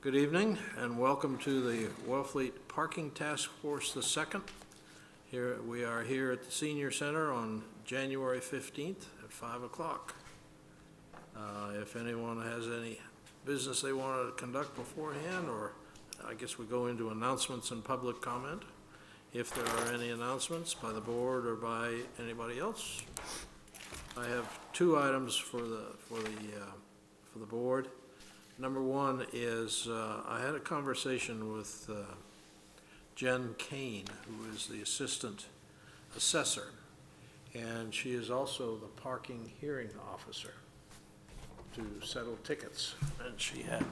Good evening and welcome to the Wellfleet Parking Task Force II. We are here at the Senior Center on January 15th at 5 o'clock. If anyone has any business they want to conduct beforehand, or I guess we go into announcements and public comment. If there are any announcements by the board or by anybody else, I have two items for the board. Number one is I had a conversation with Jen Kane, who is the assistant assessor, and she is also the parking hearing officer to settle tickets. And she had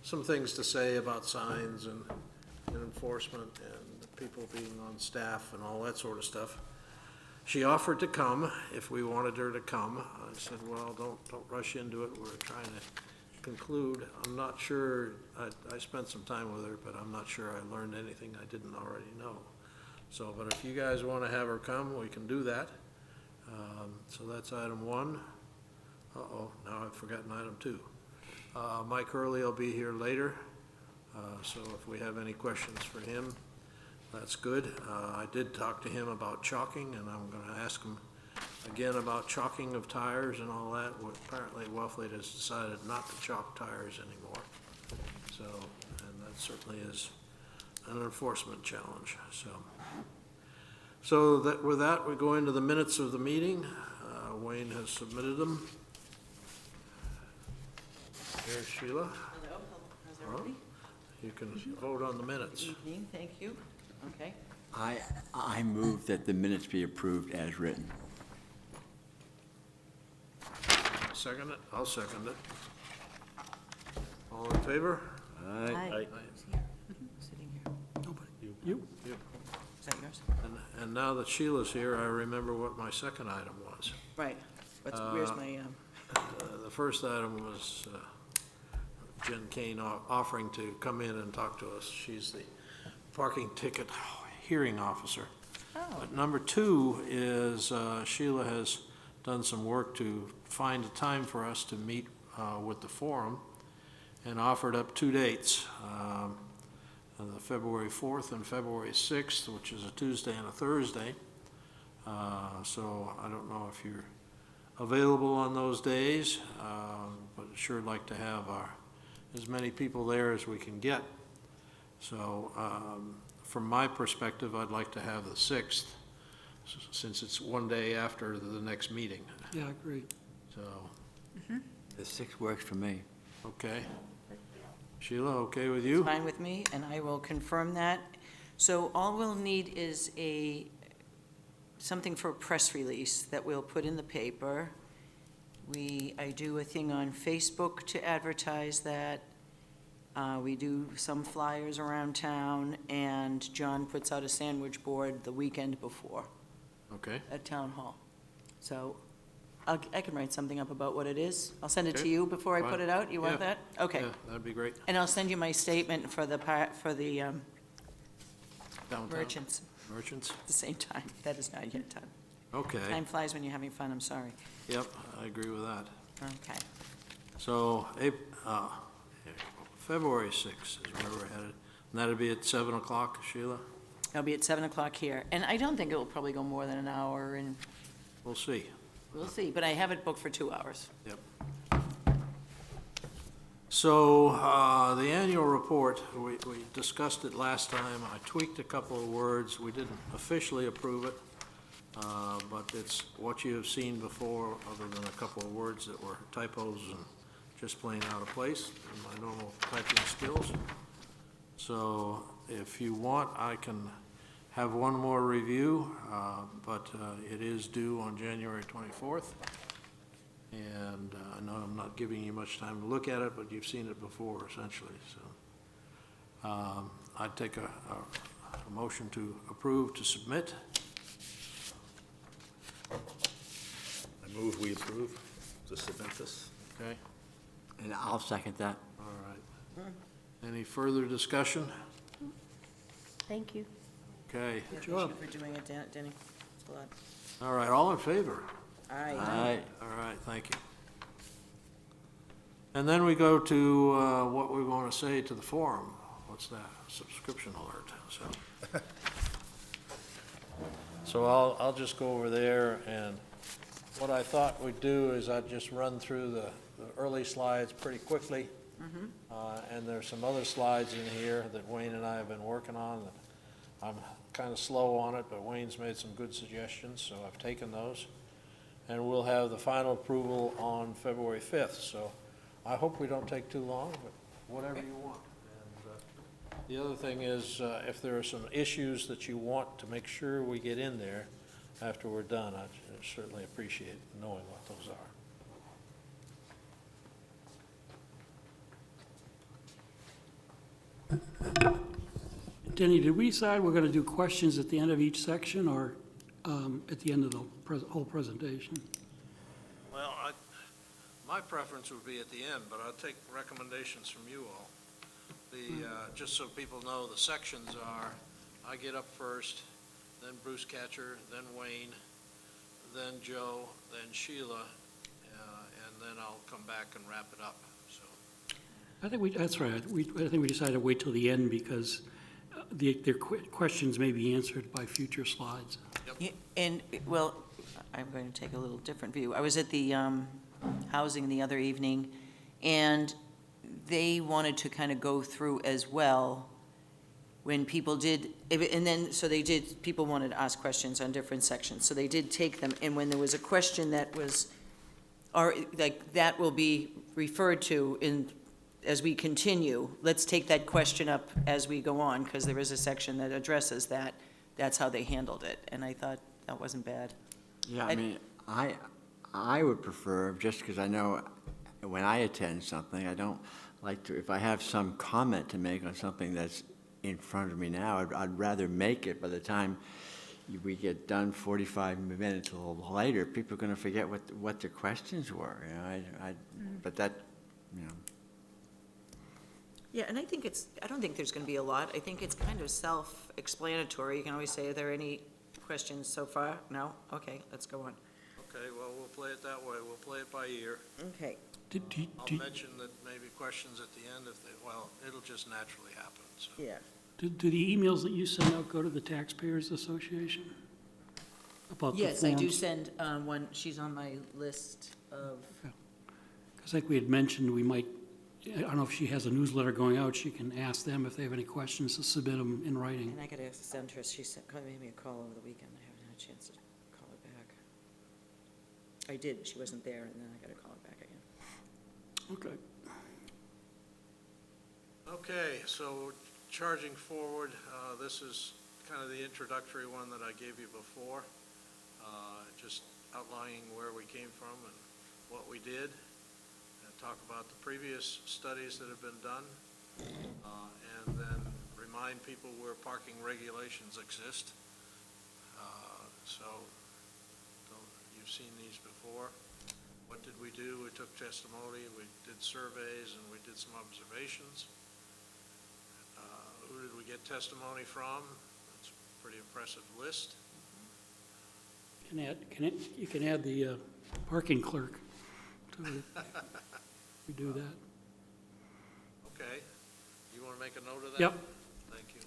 some things to say about signs and enforcement and people being on staff and all that sort of stuff. She offered to come if we wanted her to come. I said, well, don't rush into it. We're trying to conclude. I'm not sure, I spent some time with her, but I'm not sure I learned anything I didn't already know. So, but if you guys want to have her come, we can do that. So that's item one. Uh-oh, now I've forgotten item two. Mike Hurley will be here later, so if we have any questions for him, that's good. I did talk to him about chalking, and I'm going to ask him again about chalking of tires and all that. Apparently Wellfleet has decided not to chalk tires anymore. So, and that certainly is an enforcement challenge. So that with that, we go into the minutes of the meeting. Wayne has submitted them. Here's Sheila. Hello, how's everybody? You can vote on the minutes. Good evening, thank you. Okay. I move that the minutes be approved as written. Second it? I'll second it. All in favor? Hi. Sitting here. You. Is that yours? And now that Sheila's here, I remember what my second item was. Right. Where's my, The first item was Jen Kane offering to come in and talk to us. She's the parking ticket hearing officer. oh, But number two is Sheila has done some work to find a time for us to meet with the forum and offered up two dates, the February 4th and February 6th, which is a Tuesday and a Thursday. So I don't know if you're available on those days, but sure like to have as many people there as we can get. So from my perspective, I'd like to have the 6th, since it's one day after the next meeting. Yeah, great. So, The 6th works for me. okay. Sheila, okay with you? fine with me, and I will confirm that. So all we'll need is something for a press release that we'll put in the paper. I do a thing on Facebook to advertise that. We do some flyers around town, and John puts out a sandwich board the weekend before Okay. at Town Hall. So I can write something up about what it is. I'll send it to Okay, you before I put fine. it out. You want Yeah, that? Okay. Yeah, that'd be great. And I'll send you my statement for the Downtown. merchants Merchants? at the same time. That is not yet done. Okay. Time flies when you're having fun, I'm sorry. Yep, I agree with that. Okay. So, February 6th is where we're headed. And that'll be at 7 o'clock, Sheila? I'll be at 7 o'clock here, and I don't think it will probably go more than an hour, and We'll see. we'll see, but I have it booked for 2 hours. Yep. So, the annual report, we discussed it last time. I tweaked a couple of words. We didn't officially approve it, but it's what you have seen before, other than a couple of words that were typos and just plain out of place in my normal typing skills. So, if you want, I can have one more review, but it is due on January 24th. And I know I'm not giving you much time to look at it, but you've seen it before, essentially, so. I'd take a motion to approve to submit. I move we approve to submit this. Okay, And I'll second that. all right. Any further discussion? Thank you. Okay, Thank job. you for doing it, Denny. It's a lot. all right, all in favor? Aye. Aye. All right, thank you. And then we go to what we want to say to the forum. What's that? Subscription alert, so. So I'll just go over there, and what I thought we'd do is I'd just run through the early slides pretty quickly. And there's some other slides in here that Wayne and I have been working on that I'm kind of slow on it, but Wayne's made some good suggestions, so I've taken those. And we'll have the final approval on February 5th, so I hope we don't take too long, but whatever you want. And the other thing is, if there are some issues that you want to make sure we get in there after we're done, I'd certainly appreciate knowing what those are. Denny, did we decide we're going to do questions at the end of each section or at the end of the whole presentation? Well, my preference would be at the end, but I'll take recommendations from you all. Just so people know, the sections are, I get up first, then Bruce Catcher, then Wayne, then Joe, then Sheila, and then I'll come back and wrap it up, so. I think that's right. I think we decided to wait till the end because their questions may be answered by future slides. Yeah, and, well, I'm going to take a little different view. I was at the housing the other evening, and they wanted to kind of go through as well when people did, and then, so they did, people wanted to ask questions on different sections, so they did take them, and when there was a question that was, or, like, that will be referred to in, as we continue, let's take that question up as we go on, because there is a section that addresses that. That's how they handled it, and I thought that wasn't bad. Yeah, I mean, I would prefer, just because I know when I attend something, I don't like to, if I have some comment to make on something that's in front of me now, I'd rather make it by the time we get done 45 minutes a little later. People are going to forget what the questions were, you know, but that, you know. Yeah, and I think I don't think there's going to be a lot. I think it's kind of self-explanatory. You can always say, are there any questions so far? No? Okay, let's go on. Okay, well, we'll play it that way. We'll play it by ear. Okay. I'll mention that maybe questions at the end well, it'll just naturally happen, so. Yeah. Do the emails that you send out go to the Taxpayers Association? About the Yes, I do forms? send one, she's on my list of, Because like we had mentioned, we might, I don't know if she has a newsletter going out, she can ask them if they have any questions to submit them in writing. and I got to send her, she made me a call over the weekend. I haven't had a chance to call her back. I did, she wasn't there, and then I got to call her back again. Okay. Okay, so charging forward, this is kind of the introductory one that I gave you before, just outlining where we came from and what we did, and talk about the previous studies that have been done, and then remind people where parking regulations exist. So you've seen these before. What did we do? We took testimony, we did surveys, and we did some observations. Who did we get testimony from? That's a pretty impressive list. You can add the parking clerk to it. We do that. Okay. You want to make a note of that? Yep. Thank you.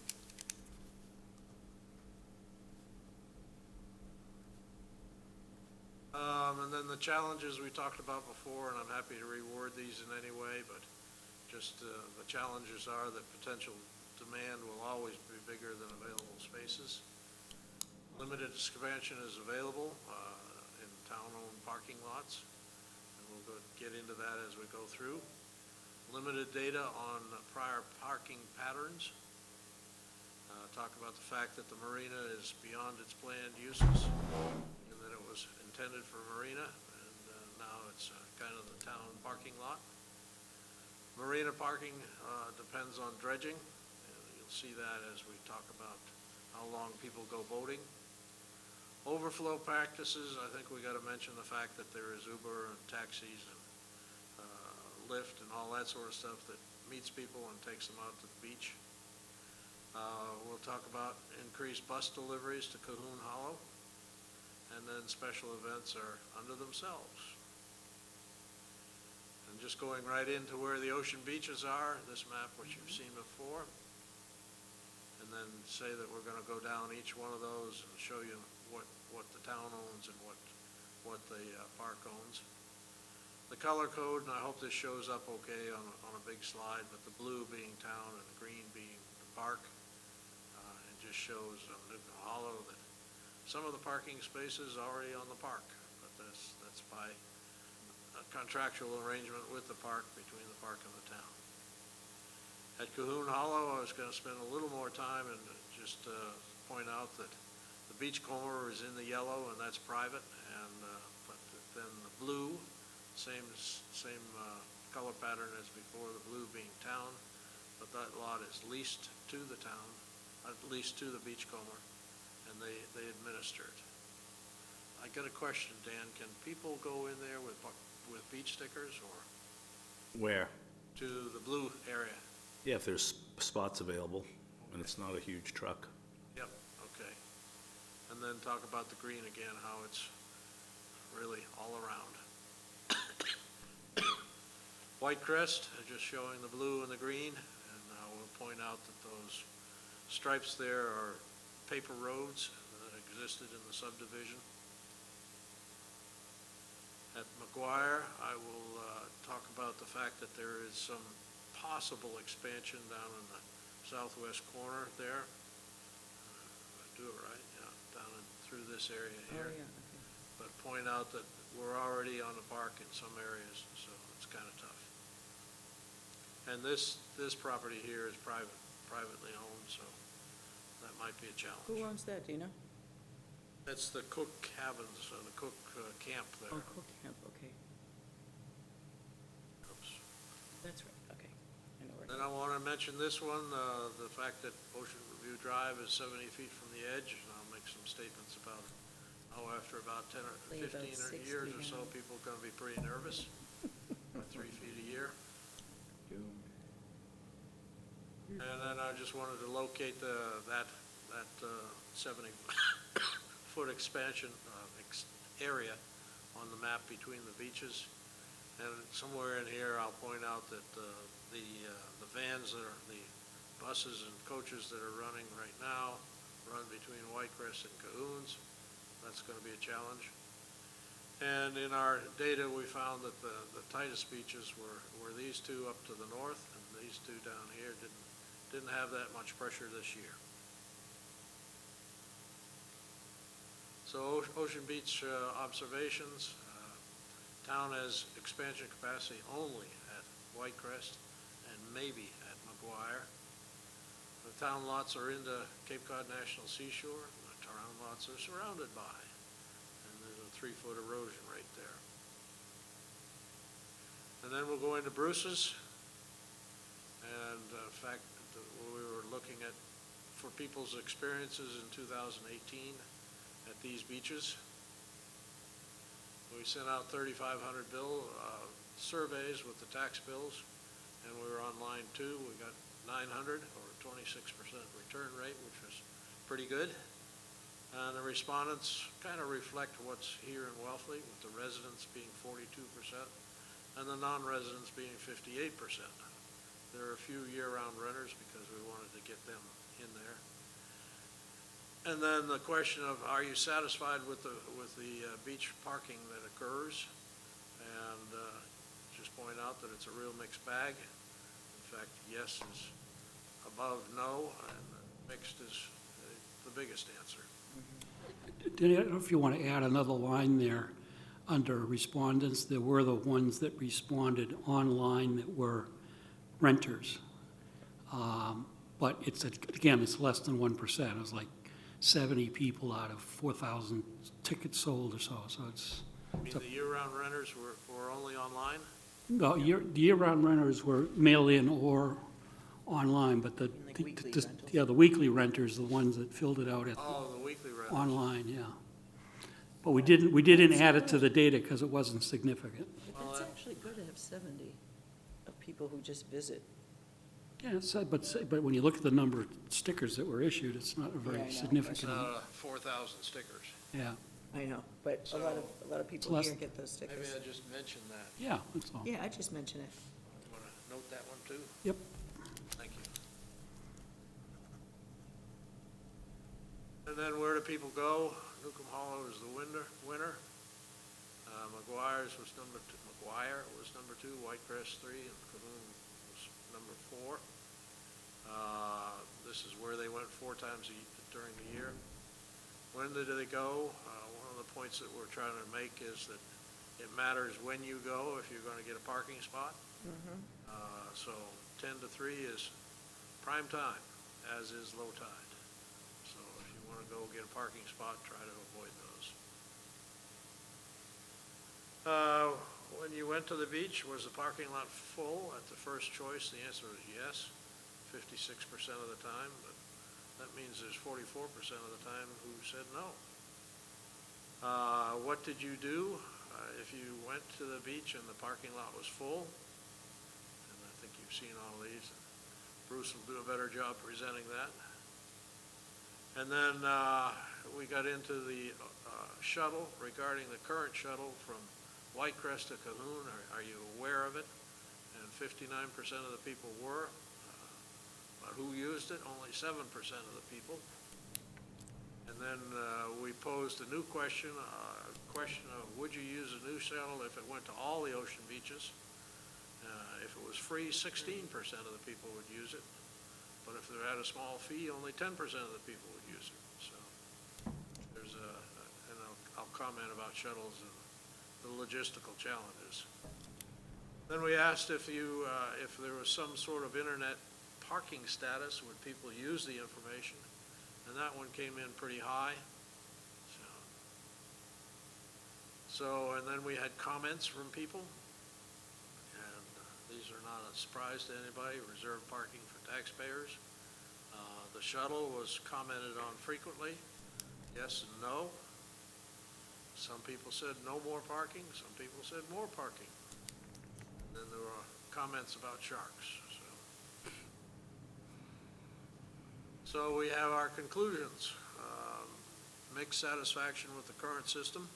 And then the challenges we talked about before, and I'm happy to reword these in any way, but just the challenges are that potential demand will always be bigger than available spaces. Limited expansion is available in town-owned parking lots, and we'll get into that as we go through. Limited data on prior parking patterns. Talk about the fact that the marina is beyond its planned uses, and that it was intended for marina, and now it's kind of the town parking lot. Marina parking depends on dredging. You'll see that as we talk about how long people go boating. Overflow practices, I think we got to mention the fact that there is Uber and taxis and Lyft and all that sort of stuff that meets people and takes them out to the beach. We'll talk about increased bus deliveries to Cahoon Hollow, and then special events are under themselves. And And just going right into where the ocean beaches are, this map, which you've seen before. And then say that we're gonna go down each one of those and show you what the town owns and what the park owns. The color code, and I hope this shows up okay on a big slide, but the blue being town and the green being the park. It just shows on Newton Hollow that some of the parking spaces are already on the park, but that's by a contractual arrangement with the park, between the park and the town. At Cahoon Hollow, I was gonna spend a little more time and just point out that the beachcomber is in the yellow, and that's private, and, but then the blue, same color pattern as before, the blue being town, but that lot is leased to the town, at least to the beachcomber, and they administer it. I got a question, Dan, can people go in there with beach stickers or Where? to the blue area? Yeah, if there's spots available, and it's not a huge truck. Yep, okay. And then talk about the green again, how it's really all around. White Crest, just showing the blue and the green, and I will point out that those stripes there are paper roads that existed in the subdivision. At McGuire, I will talk about the fact that there is some possible expansion down in the southwest corner there. If I do it right, yeah, down through this area here. But point out that we're already on the park in some areas, so it's kind of tough. And this property here is privately owned, so that might be a challenge. Who owns that, do you know? That's the Cook cabins, the Cook camp there. Oh, Cook Camp, okay. Oops. That's right, okay. I know where. Then I want to mention this one, the fact that Ocean Review Drive is 70 feet from the edge, and I'll make some statements about it. Oh, after about 10 or Probably about 15 60 years or so, now. people are going to be pretty nervous at 3 feet a year. And then I just wanted to locate that 70-foot expansion area on the map between the beaches. And somewhere in here, I'll point out that the vans that are, the buses and coaches that are running right now run between Whitecrest and Cahoons. That's going to be a challenge. And in our data, we found that the tightest beaches were these two up to the north, and these two down here didn't have that much pressure this year. So Ocean Beach observations, town has expansion capacity only at Whitecrest and maybe at McGuire. The town lots are into Cape Cod National Seashore. The town lots are surrounded by, and there's a 3-foot erosion right there. And then we'll go into Bruce's, and in fact, we were looking at for people's experiences in 2018 at these beaches. We sent out 3,500 surveys with the tax bills, and we were on line 2. We got 900, or 26% return rate, which was pretty good. And the respondents kind of reflect what's here in Wellfleet, with the residents being 42% and the non-residents being 58%. There are a few year-round renters because we wanted to get them in there. And then the question of, are you satisfied with the beach parking that occurs? And just point out that it's a real mixed bag. In fact, yes is above no, and mixed is the biggest answer. Danny, I don't know if you want to add another line there under respondents. There were the ones that responded online that were renters. But it's, again, it's less than 1%. It was like 70 people out of 4,000 tickets sold or so. So it's. You mean the year-round renters were only online? No, the year-round renters were mail-in or online, but the weekly the- rentals. yeah, the weekly renters, the ones that filled it out at Oh, the weekly renters. online, yeah. But we didn't add it to the data because it wasn't significant. Well, It's actually good to have 70 of people who just visit. Yeah, but when you look at the number of stickers that were issued, it's not a Yeah, I very know. It's significant. 4,000 stickers. Yeah, I know, but a lot of people less- here get those Maybe stickers. I just mentioned that. Yeah, that's all. Yeah, I just mentioned it. You want to note that one too? Yep. Thank you. And then where do people go? Newcomb Hollow is the winner. McGuire was number two, Whitecrest 3, and Cahoon was number 4. This is where they went 4 times during the year. When did they go? One of the points that we're trying to make is that it matters when you go if you're going to get a parking spot. So 10 to 3 is prime time, as is low tide. So if you want to go get a parking spot, try to avoid those. When you went to the beach, was the parking lot full at the first choice? The answer is yes, 56% of the time, but that means there's 44% of the time who said no. What did you do if you went to the beach and the parking lot was full? And I think you've seen all these. Bruce will do a better job presenting that. And then we got into the shuttle, regarding the current shuttle from Whitecrest to Cahoon. Are you aware of it? And 59% of the people were. But who used it? Only 7% of the people. And then we posed a new question, question of would you use a new shuttle if it went to all the ocean beaches? If it was free, 16% of the people would use it. But if they had a small fee, only 10% of the people would use it. So there's and I'll comment about shuttles and the logistical challenges. Then we asked if there was some sort of internet parking status, would people use the information? And that one came in pretty high. And then we had comments from people. And these are not a surprise to anybody, reserved parking for taxpayers. The shuttle was commented on frequently, yes and no. Some people said no more parking, some people said more parking. And then there were comments about sharks. So we have our conclusions. Mixed satisfaction with the current system.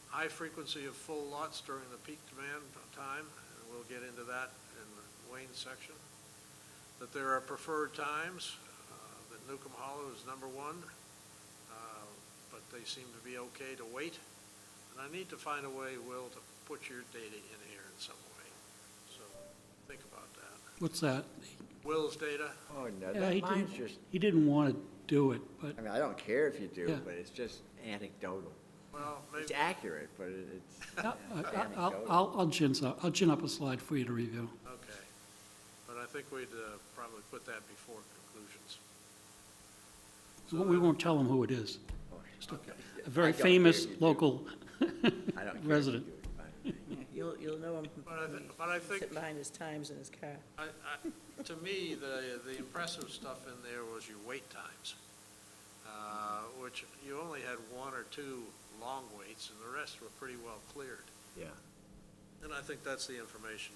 High frequency of full lots during the peak demand time, and we'll get into that in Wayne's section. That there are preferred times, that Newcomb Hollow is number 1, but they seem to be okay to wait. And I need to find a way, Will, to put your data in here in some way. So think about that. What's that? Will's data, Oh, no, Yeah, he mine's didn't, just, he didn't want to do it, but I mean, I don't care if you do, Yeah. but it's just anecdotal. well, maybe. It's accurate, but it's, I'll gin up a slide for you to review. Okay, but I think we'd probably put that before conclusions. We won't tell them who it is. okay. A very I don't care famous if you do. local I don't care if you resident. do it, fine. Yeah, you'll know him. But I think, Sit behind his Times in his car. to me, the impressive stuff in there was your wait times, which you only had 1 or 2 long waits, and the rest were pretty well cleared. Yeah, And I think that's the information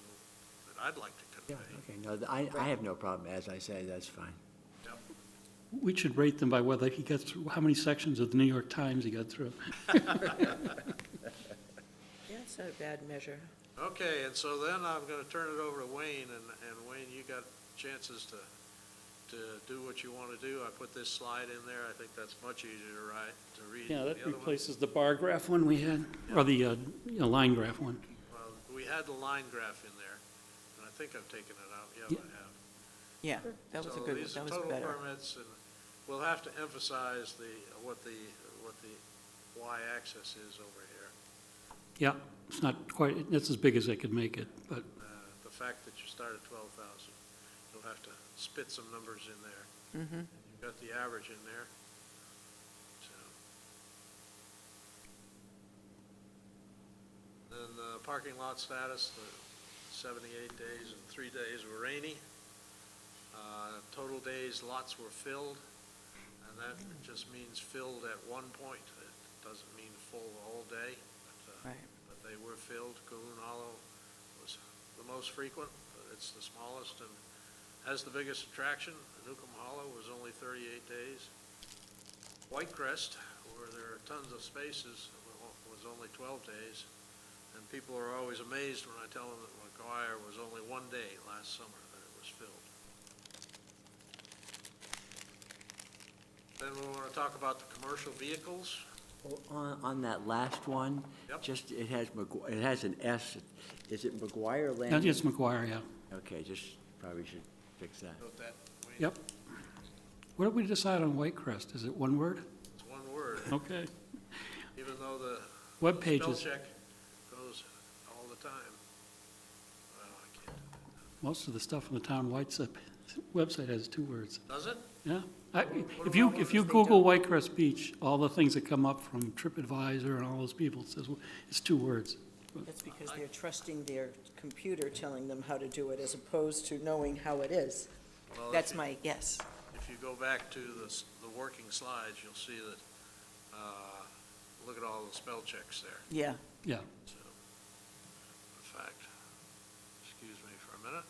that I'd like to yeah, convey. okay, no, I have no problem, as I say, that's fine. Yep. We should rate them by whether he gets through, how many sections of the New York Times he got through. Yeah, it's not a bad measure. Okay, and so then I'm going to turn it over to Wayne, and Wayne, you got chances to do what you want to do. I put this slide in there. I think that's much easier to read. Yeah, that The other one- replaces the bar graph one we had, or the line graph one. Well, we had the line graph in there, and I think I've taken it out. Yeah, Yeah. I have. Yeah, that was a So good one. these That are was total better. permits, and we'll have to emphasize what the y-axis is over here. Yeah, it's not quite, it's as big as they could make it, but The fact that you start at 12,000, you'll have to spit some numbers in there. Mm-hmm. You've got the average in there. So. Then the parking lot status, the 78 days and 3 days were rainy. Total days lots were filled, and that just means filled at one point. It doesn't mean full the whole day, Right. but they were filled. Cahoon Hollow was the most frequent, but it's the smallest and has the biggest attraction. Newcomb Hollow was only 38 days. Whitecrest, where there are tons of spaces. It was only 12 days. And people are always amazed when I tell them that McGuire was only one day last summer that it was filled. Then we want to talk about the commercial vehicles. On that last one, Yep. just, it has an S. Is it McGuire That Landing? is McGuire, yeah. Okay, just probably should fix that. Note that, Wayne. Yep. What did we decide on Whitecrest? Is it one word? It's one word, Okay. even though the Web spell pages, check goes all the time. Well, I can't. most of the stuff on the town website has 2 words. Does it? Yeah. about If you ones they Google don't? Whitecrest Beach, all the things that come up from TripAdvisor and all those people, it says, it's 2 words. That's because they're trusting their computer telling them how to do it as opposed to knowing how it is. Well, That's my guess. If you go back to the working slides, you'll see that, look at all the spell checks there. Yeah. Yeah. So, in fact, excuse me for a minute.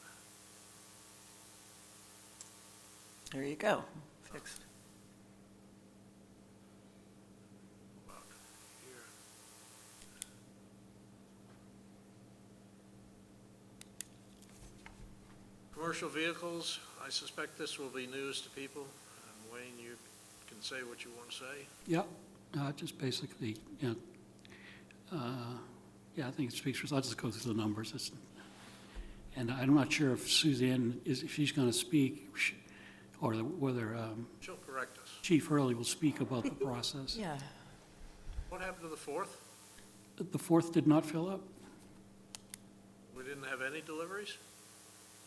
There you go. Fixed. About here. Commercial vehicles, I suspect this will be news to people. And Wayne, you can say what you want to say. Yeah, just basically, yeah. Yeah, I think it speaks for, I'll just go through the numbers. And I'm not sure if Suzanne if she's going to speak, or whether She'll correct us. Chief Hurley will speak about the process. Yeah. What happened to the fourth? The 4th did not fill up? We didn't have any deliveries?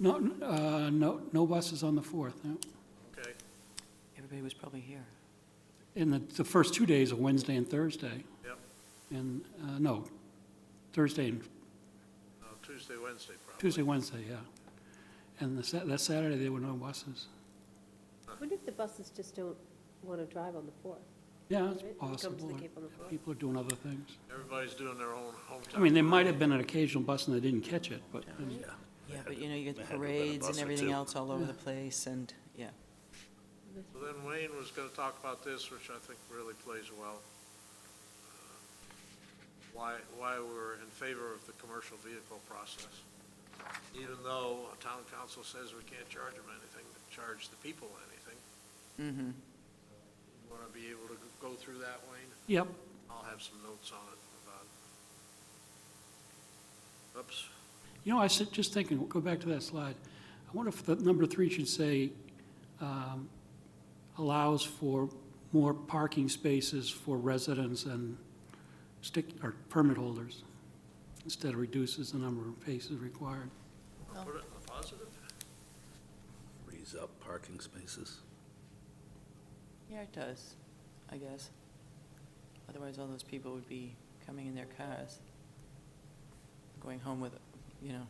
No, no buses on the 4th, no. Okay, Everybody was probably here. And the first 2 days are Wednesday and Thursday. yep. And, no, Thursday and No, Tuesday, Wednesday probably. Tuesday, Wednesday, yeah. And that Saturday, there were no buses. What if the buses just don't want to drive on the 4th? Yeah, it's Right? Come to possible. the Cape on the 4th? People are doing other things. Everybody's doing their own hometown. I mean, there might have been an occasional bus and they didn't catch it, but, Yeah, but you know, you get They the had to have been a parades bus and or everything two. else all over the place, and, yeah. So then Wayne was going to talk about this, which I think really plays well. Why we're in favor of the commercial vehicle process. Even though town council says we can't charge them anything, charge the people anything. Mm-hmm. You want to be able to go through that, Wayne? yep. I'll have some notes on it about, oops, You know, I was just thinking, go back to that slide. I wonder if the number 3 should say, allows for more parking spaces for residents and or permit holders, instead of reduces the number of spaces required. I'll put it in the positive. Frees up parking spaces. Yeah, it does, I guess. Otherwise, all those people would be coming in their cars, going home with, you know,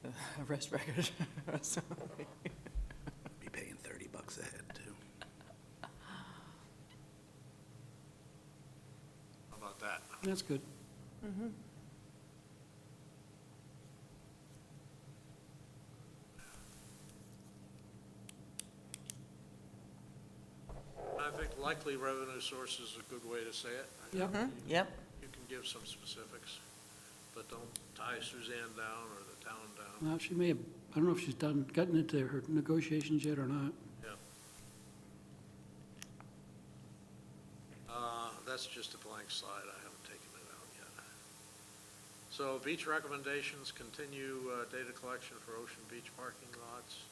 a arrest record or something. Be paying $30 a head, too. How about that? That's good. Mm-hmm. I think likely revenue source is a good way to say it. Yep. Yep. You can give some specifics, but don't tie Suzanne down or the town down. Well, she may have, I don't know if she's gotten into her negotiations yet or not. Yeah. That's just a blank slide. I haven't taken it out yet. So beach recommendations, continue data collection for Ocean Beach parking lots.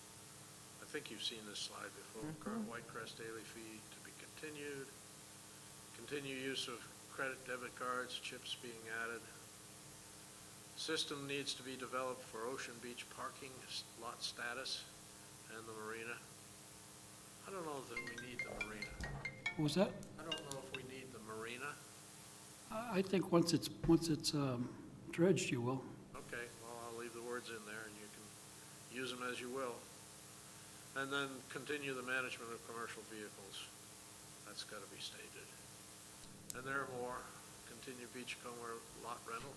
I think you've seen this slide before. Current Whitecrest daily fee to be continued. Continue use of credit debit cards, chips being added. System needs to be developed for Ocean Beach parking lot status and the marina. I don't know that we need the marina. What was that? I don't know if we need the marina. I think once it's dredged, you will. Okay, well, I'll leave the words in there and you can use them as you will. And then continue the management of commercial vehicles. That's got to be stated. And there are more. Continue beachcomber lot rental.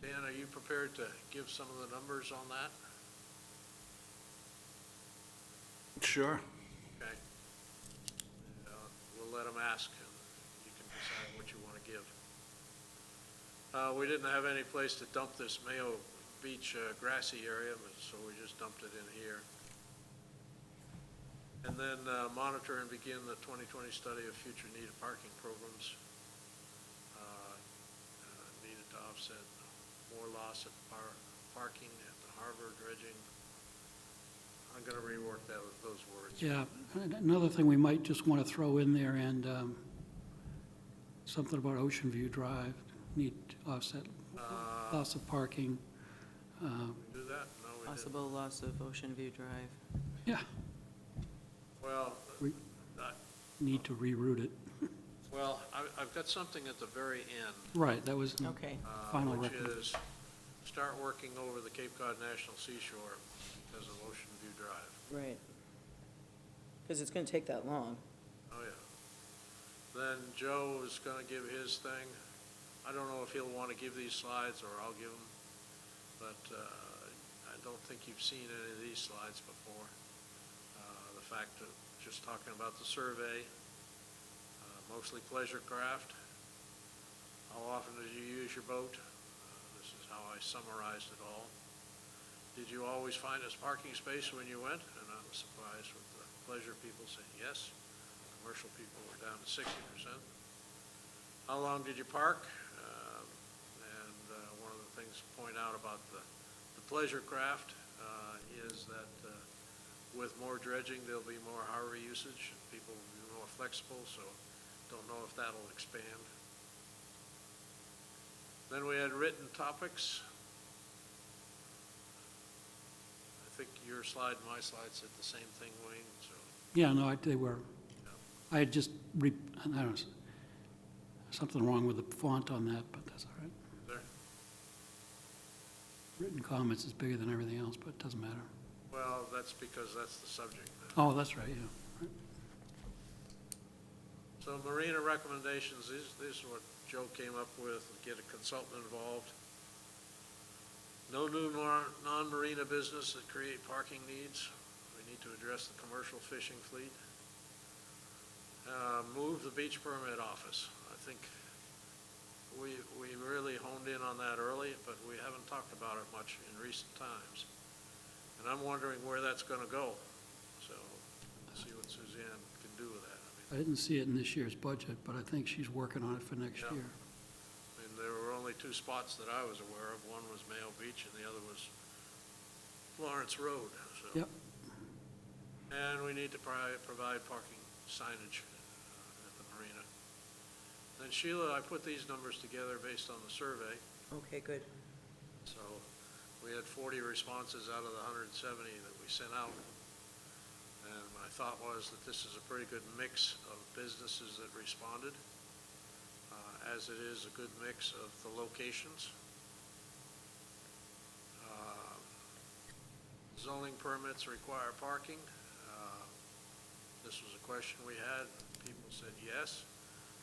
Dan, are you prepared to give some of the numbers on that? Sure. Okay. We'll let them ask, and you can decide what you want to give. We didn't have any place to dump this Mayo Beach grassy area, so we just dumped it in here. And then monitor and begin the 2020 study of future needed parking programs needed to offset more loss at parking at the harbor, dredging. I'm going to rework those words. Yeah, and another thing we might just want to throw in there, and something about Ocean View Drive, need to offset loss of parking. Do that? No, we didn't. Possible loss of Ocean View Drive. Yeah, Well, we I- need to reroute it. well, I've got something at the very end. Right, that was Okay. final Which recommendation. is start working over the Cape Cod National Seashore because of Ocean View Drive. Right. Because it's going to take that long. Oh, yeah. Then Joe is going to give his thing. I don't know if he'll want to give these slides or I'll give them, but I don't think you've seen any of these slides before. The fact of just talking about the survey, mostly pleasure craft. How often did you use your boat? This is how I summarized it all. Did you always find a parking space when you went? And I was surprised with the pleasure people saying yes. Commercial people were down to 60%. How long did you park? One of the things to point out about the pleasure craft is that with more dredging, there'll be more harbor usage. People will be more flexible, so don't know if that'll expand. Then we had written topics. I think your slide and my slide said the same thing, Wayne, so. Yeah, no, they were, I had just, I don't know, something wrong with the font on that, but that's all right. There. Written comments is bigger than everything else, but it doesn't matter. Well, that's because that's the subject. Oh, that's right, yeah. So marina recommendations, these are what Joe came up with, get a consultant involved. No new non-marina business that create parking needs. We need to address the commercial fishing fleet. Move the beach permit office. I think we really honed in on that early, but we haven't talked about it much in recent times. And I'm wondering where that's going to go. So see what Suzanne can do with that. I didn't see it in this year's budget, but I think she's working on it for next Yeah. year. There were only two spots that I was aware of. One was Mayo Beach and the other was Florence Road. So. Yep. And we need to provide parking signage at the marina. Then Sheila, I put these numbers together based on the survey. Okay, good. So we had 40 responses out of the 170 that we sent out. And my thought was that this is a pretty good mix of businesses that responded, as it is a good mix of the locations. Zoning permits require parking. This was a question we had. People said yes,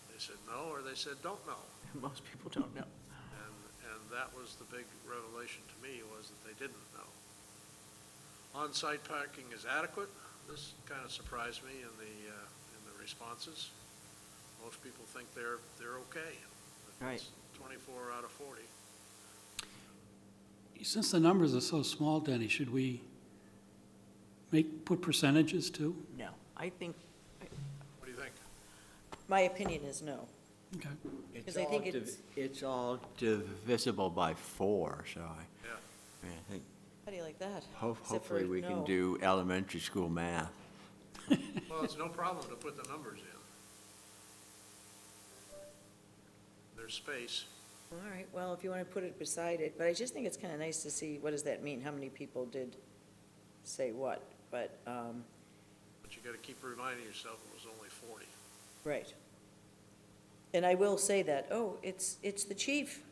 they said no, or they said don't know. Most people don't know. And that was the big revelation to me, was that they didn't know. On-site parking is adequate. This kind of surprised me in the responses. Most people think they're okay. But Right. it's 24 out of 40. Since the numbers are so small, Denny, should we put percentages too? No, I think, What do you think? my opinion is no. Okay. Because I think It's all divisible by 4, so I Yeah. think How do you like that? hopefully we can no. do elementary school math. Well, it's no problem to put the numbers in. There's space. All right, well, if you want to put it beside it, but I just think it's kind of nice to see, what does that mean? How many people did say what? But, But you got to keep reminding yourself it was only 40. right. And I will say that, oh, it's the chief.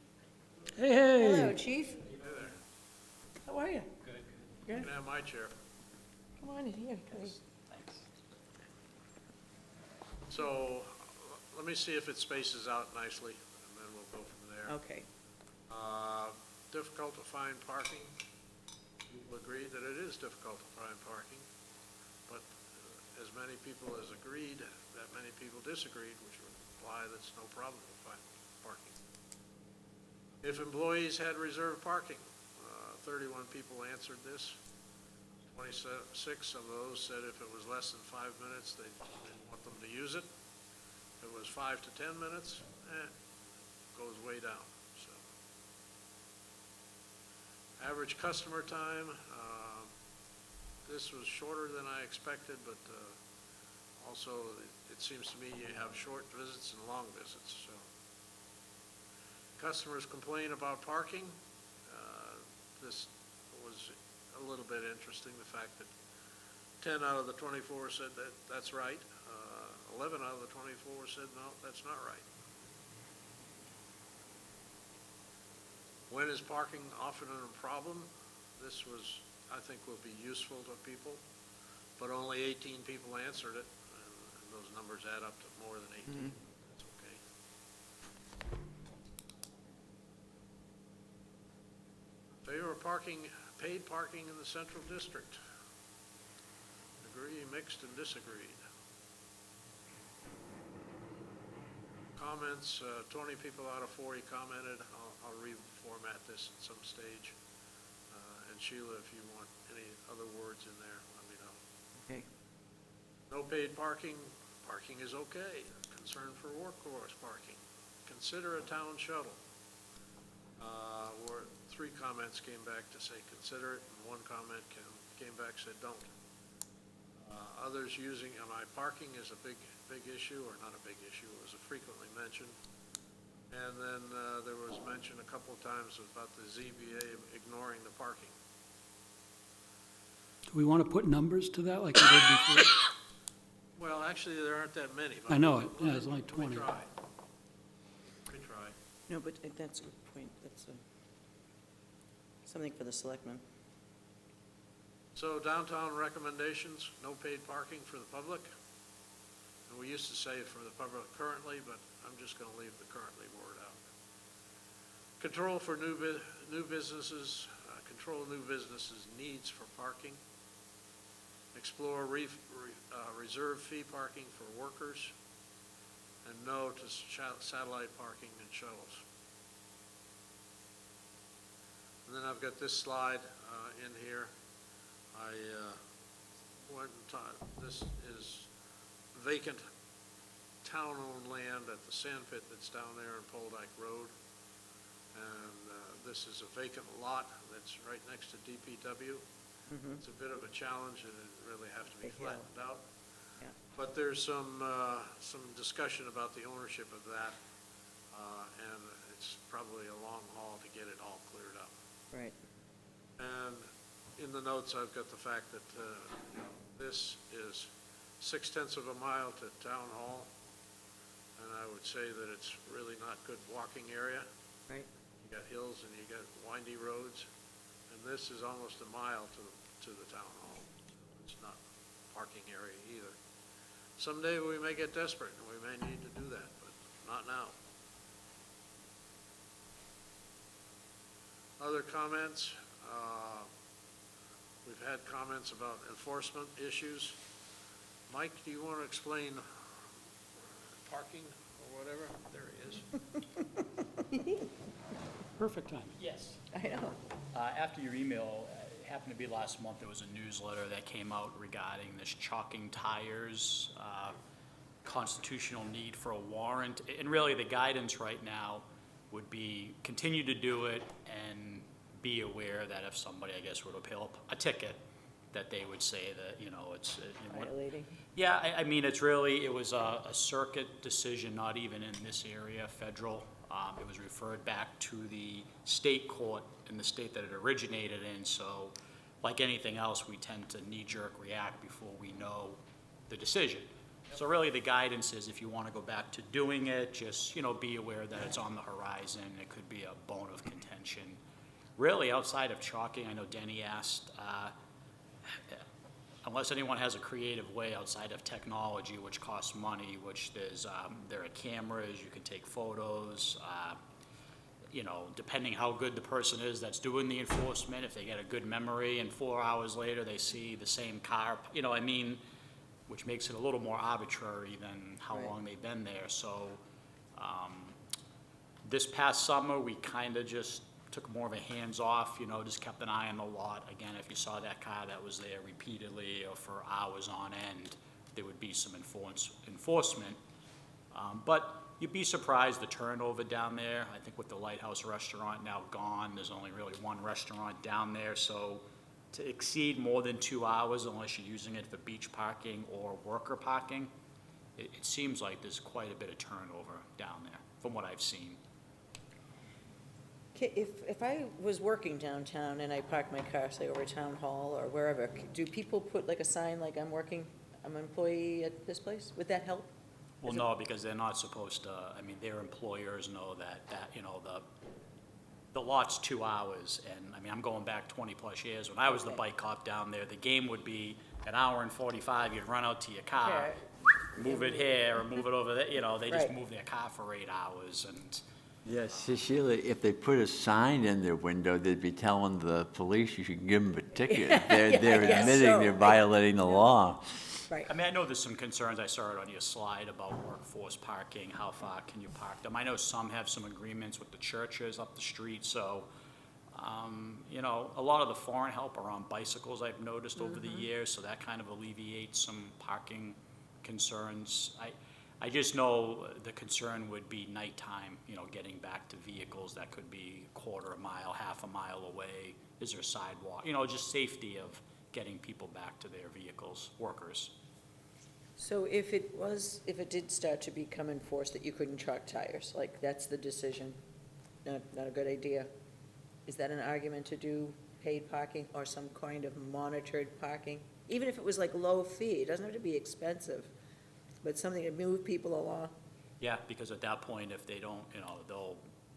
Hey, Hello, hey, chief. Hey there. How are you? You can have my chair. Come on in here. So let me see if it spaces out nicely, and then we'll go from there. Okay. Difficult to find parking. People agree that it is difficult to find parking, but as many people as agreed, that many people disagreed, which would imply that's no problem with parking. If employees had reserved parking, 31 people answered this. 26 of those said if it was less than 5 minutes, they didn't want them to use it. If it was 5 to 10 minutes, goes way down, so. Average customer time, this was shorter than I expected, but also it seems to me you have short visits and long visits, so. Customers complain about parking. This was a little bit interesting, the fact that 10 out of the 24 said that that's right. 11 out of the 24 said, no, that's not right. When is parking often a problem? This was, I think, will be useful to people, but only 18 people answered it, and those numbers add up to more than 18. That's okay. Favor of parking, paid parking in the Central District. Agree, mixed, and disagreed. Comments, 20 people out of 40 commented. I'll reformat this at some stage. And Sheila, if you want any other words in there, let me know. Okay. No paid parking, parking is okay. Concern for workforce parking. Consider a town shuttle. Where 3 comments came back to say consider it, and 1 comment came back said don't. Others using, my parking is a big issue, or not a big issue, it was a frequently mentioned. And then there was mention a couple of times about the ZBA ignoring the parking. Do we want to put numbers to that like we did before? Well, actually, there aren't that many. But I know it, yeah, it's only Let 20. me try. No, but that's a good point. That's something for the selectmen. So downtown recommendations, no paid parking for the public. And we used to say for the public currently, but I'm just going to leave the currently word out. Control for new businesses, control new businesses' needs for parking. Explore reserve fee parking for workers. And no to satellite parking and shuttles. And then I've got this slide in here. I went and this is vacant town-owned land at the sand pit that's down there in Poldyke Road. And this is a vacant lot that's right next to DPW. It's a bit of a challenge, and it really have to be Big hill. flattened out. Yeah. But there's some discussion about the ownership of that, and it's probably a long haul to get it all cleared up. Right. And in the notes, I've got the fact that this is 0.6 of a mile to Town Hall, and I would say that it's really not good walking area. Right. You got hills and you got windy roads, and this is almost a mile to the Town Hall. It's not parking area either. Someday we may get desperate, and we may need to do that, but not now. Other comments? We've had comments about enforcement issues. Mike, do you want to explain parking or whatever? There he is. Perfect time. Yes. I know. After your email, it happened to be last month, there was a newsletter that came out regarding this chalking tires, constitutional need for a warrant. And really, the guidance right now would be continue to do it and be aware that if somebody, I guess, were to appeal a ticket, that they would say that, it's... Violating. Yeah, I mean, it was a circuit decision, not even in this area, federal. It was referred back to the state court in the state that it originated in, so like anything else, we tend to knee-jerk react before we know the decision. So really, the guidance is if you want to go back to doing it, just, be aware that it's on the horizon. It could be a bone of contention. Really, outside of chalking, I know Denny asked, unless anyone has a creative way outside of technology, which costs money, which there are cameras, you can take photos, depending how good the person is that's doing the enforcement, if they get a good memory and 4 hours later they see the same car, which makes it a little more arbitrary than how Right. long they've been there. So this past summer, we kind of just took more of a hands-off, just kept an eye on the lot. Again, if you saw that car that was there repeatedly or for hours on end, there would be some enforcement. But you'd be surprised the turnover down there. I think with the Lighthouse Restaurant now gone, there's only really one restaurant down there. So to exceed more than 2 hours, unless you're using it for beach parking or worker parking, it seems like there's quite a bit of turnover down there, from what I've seen. If I was working downtown and I parked my car, say, over Town Hall or wherever, do people put like a sign like I'm an employee at this place? Would that help? Well, no, because they're not supposed to, their employers know that, the lot's 2 hours, and, I'm going back 20-plus years. When I was the Okay. bike cop down there, the game would be an hour and 45, you'd run out to your car, move it here or move it over there, they just Right. move their car for 8 hours, and, Yes, Sheila, if they put a sign in their window, they'd be telling the police you should give them a ticket. They're I guess admitting so. they're violating the law. Right. I know there's some concerns, I saw it on your slide about workforce parking, how far can you park them? I know some have some agreements with the churches up the street, so, a lot of the foreign help are on bicycles, I've noticed over the years, so that kind of alleviates some parking concerns. I just know the concern would be nighttime, getting back to vehicles that could be a quarter a mile, half a mile away. Is there a sidewalk? Just safety of getting people back to their vehicles, workers. So if it did start to become enforced that you couldn't chalk tires, like that's the decision, not a good idea. Is that an argument to do paid parking or some kind of monitored parking? Even if it was like low fee, it doesn't have to be expensive, but something to move people along. Yeah, because at that point, if they don't,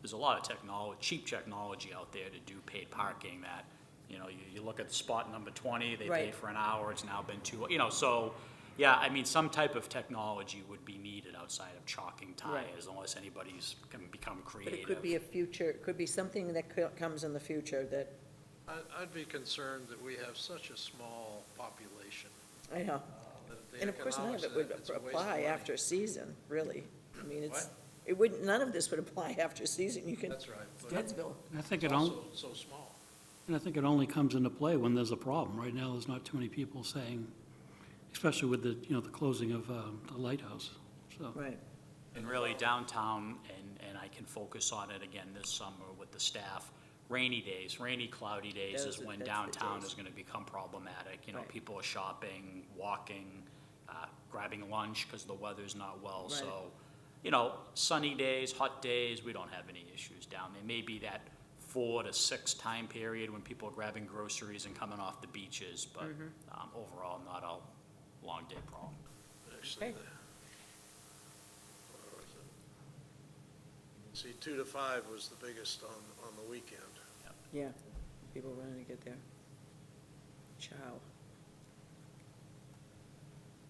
there's a lot of cheap technology out there to do paid parking that, you look at the spot number 20, they pay Right. for an hour, it's now been 2, so, yeah, some type of technology would be needed outside of chalking tires, unless anybody's can become But creative. it could be it could be something that comes in the future that, I'd be concerned that we have such a small population. I know. That the And of course, none of economics it would it's a waste of apply money. after season, really. What? None of this would apply after season. You can, That's right. but Stensville. I think It's it only, also so small. and I think it only comes into play when there's a problem. Right now, there's not too many people saying, especially with the, the closing of the lighthouse, so. Right. And really downtown, and I can focus on it again this summer with the staff, rainy, cloudy days is when That's the downtown days. is gonna become problematic. Right. People are shopping, walking, grabbing lunch because the weather's not well. Right. So, sunny days, hot days, we don't have any issues down there. Maybe that 4 to 6 time period when people are grabbing groceries and coming off the beaches, but overall, not a long day problem. Actually, Okay. where was it? See, 2 to 5 was the biggest on the weekend. Yeah, people running to get there. Ciao.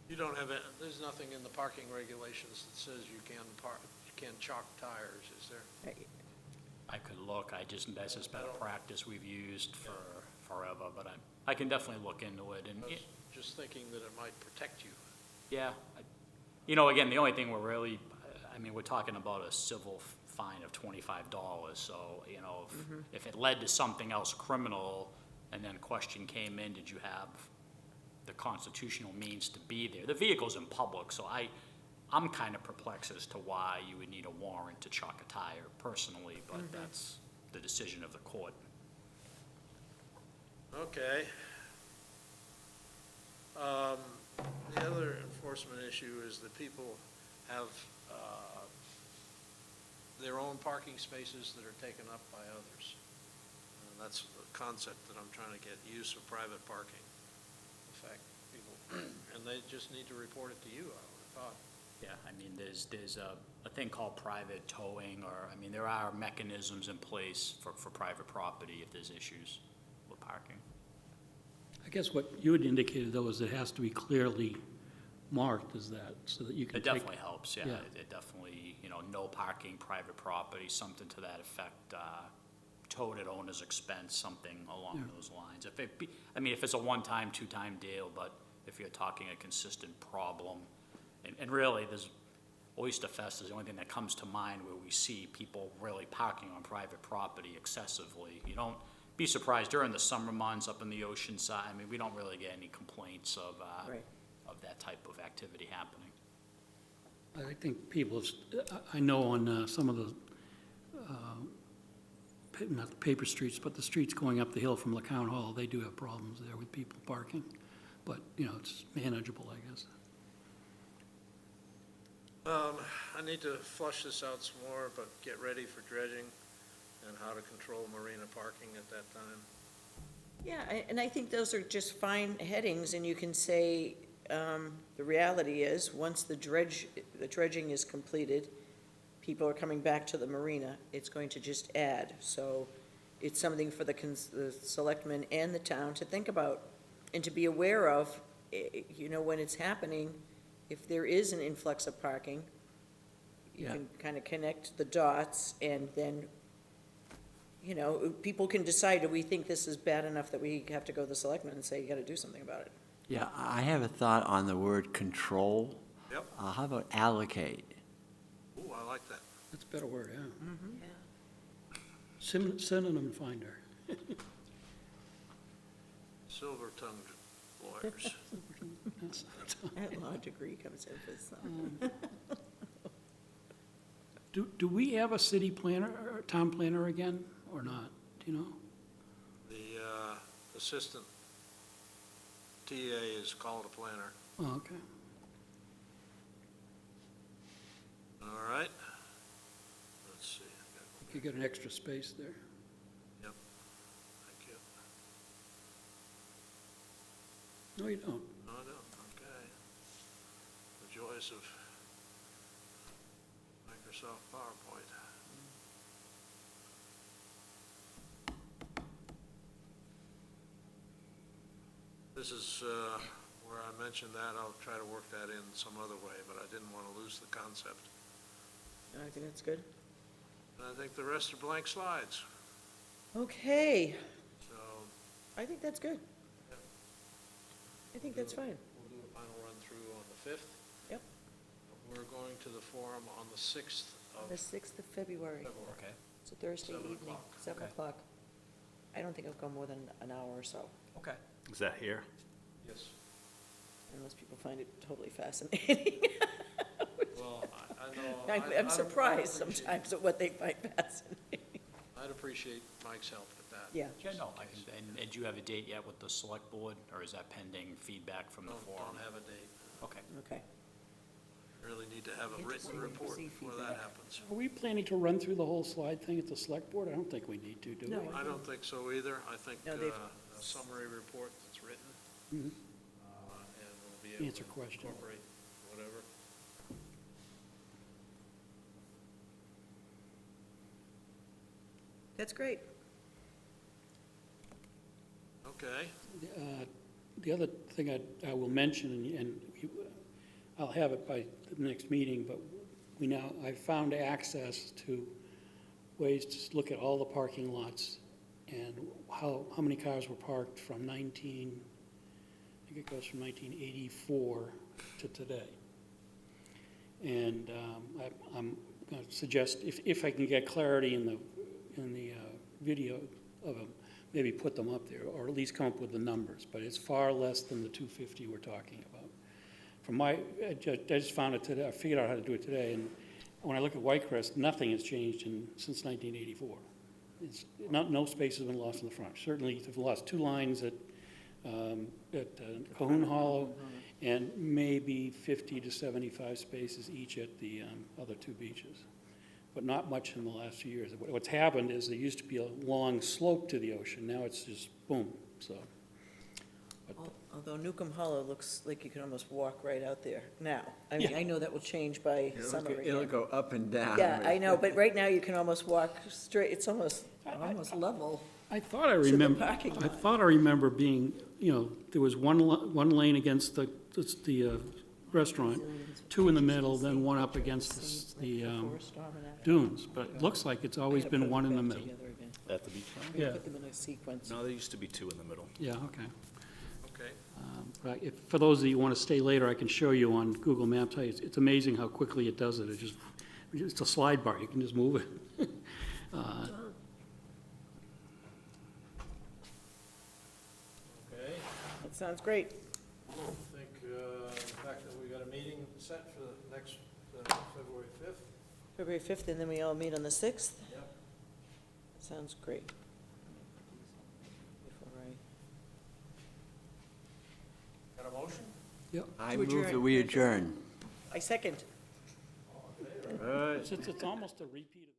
You don't have, there's nothing in the parking regulations that says you can chalk tires, is there? I could look, that's just been a practice we've used for forever, but I can definitely look into it, and, I was just thinking that it might protect you. yeah. Again, the only thing we're really, we're talking about a civil fine of $25, so, if it led to something else criminal, and then question came in, did you have the constitutional means to be there? The vehicle's in public, so I'm kind of perplexed as to why you would need a warrant to chalk a tire personally, but that's the decision of the court. Okay. The other enforcement issue is that people have their own parking spaces that are taken up by others. And that's the concept that I'm trying to get, use of private parking. In fact, people, and they just need to report it to you, I would have thought. Yeah, there's a thing called private towing, or, there are mechanisms in place for private property if there's issues with parking. I guess what you had indicated, though, is it has to be clearly marked as that, so that you can It take. definitely helps, yeah. Yeah. It definitely, no parking, private property, something to that effect, towed at owner's expense, something along those lines. If it's a one-time, two-time deal, but if you're talking a consistent problem. And really, there's, Oyster Fest is the only thing that comes to mind where we see people really parking on private property excessively. You don't be surprised during the summer months up in the ocean side, I mean, we don't really get any complaints of, Right. of that type of activity happening. I think people, I know on some of the, not the paper streets, but the streets going up the hill from LeCount Hall, they do have problems there with people parking. But, you know, it's manageable, I guess. I need to flush this out some more, but get ready for dredging and how to control marina parking at that time. Yeah, and I think those are just fine headings, and you can say, the reality is, once the dredging is completed, people are coming back to the marina, it's going to just add. So it's something for the selectmen and the town to think about and to be aware of, you know, when it's happening, if there is an influx of parking, you Yeah. can kind of connect the dots, and then, you know, people can decide, do we think this is bad enough that we have to go to the selectmen and say, you gotta do something about it? Yeah, I have a thought on the word control. Yep. How about allocate? Ooh, I like that. That's a better word, yeah. Yeah. Synonym finder. Silver-tongued lawyers. That's- That law degree comes in for some. Do we have a city planner, or town planner again, or not? Do you know? The assistant TA is called a planner. Oh, okay. All right. Let's see. You got an extra space there. Yep. Thank you. No, you don't. No, I don't. Okay. The joys of Microsoft PowerPoint. This is where I mentioned that. I'll try to work that in some other way, but I didn't want to lose the concept. I think that's good. And I think the rest are blank slides. Okay, So I think that's good. I think that's fine. we'll do a final run-through on the 5th. Yep. We're going to the forum on the 6th of The 6th of February. February. Okay. It's a Thursday 7 evening, o'clock. 7 Okay. o'clock. I don't think it'll go more than an hour or so, Okay. Is that here? Yes. unless people find it totally fascinating. Well, I know. I'm surprised I'd appreciate- sometimes at what they find fascinating. I'd appreciate Mike's help with that. Yeah. Yeah, no, I can, and do you have a date yet with the select board, or is that pending feedback from the forum? Don't have a date. Okay. Okay. Really need to have a written Interesting to report see before that feedback. happens. Are we planning to run through the whole slide thing at the select board? I don't think we need to, do we? No. I don't think so either. I think No, a they've- summary report that's written, Mhm. and we'll be able Answer to questions. incorporate whatever. That's great. Okay. The other thing I will mention, and I'll have it by the next meeting, but I found access to ways to look at all the parking lots and how many cars were parked from I think it goes from 1984 to today. And I'm going to suggest, if I can get clarity in the video of them, maybe put them up there, or at least come up with the numbers, but it's far less than the 250 we're talking about. I just found it today, I figured out how to do it today, and when I look at Whitecrest, nothing has changed since 1984. It's no space has been lost in the front. Certainly, they've lost 2 lines at Cahoon Hollow, and maybe 50 to 75 spaces each at the other 2 beaches, but not much in the last few years. What's happened is there used to be a long slope to the ocean, now it's just boom, so. Although Newcomb Hollow looks like you can almost walk right out there now. I mean, Yeah. I know that will change by summer It'll again. go up and down. Yeah, I know, but right now you can almost walk straight, it's almost level. I thought I the remember, parking I lot. thought I remember being, there was one lane against the restaurant, 2 in the middle, then 1 up against the dunes, but it looks like it's always been 1 in the middle. At the beach? Yeah. Put them in a sequence. No, there used to be 2 in the middle. Yeah, okay. Okay. But if, for those that you want to stay later, I can show you on Google Maps. It's amazing how quickly it does it. It's a slide bar, you can just move it. Okay, That sounds great. I think, the fact that we got a meeting set for the next, February 5th. February 5th, and then we all meet on the 6th? Yep. Sounds great. Before Got a motion? I To move adjourn. that we adjourn. I second. All in favor? All right. It's almost a repeat of.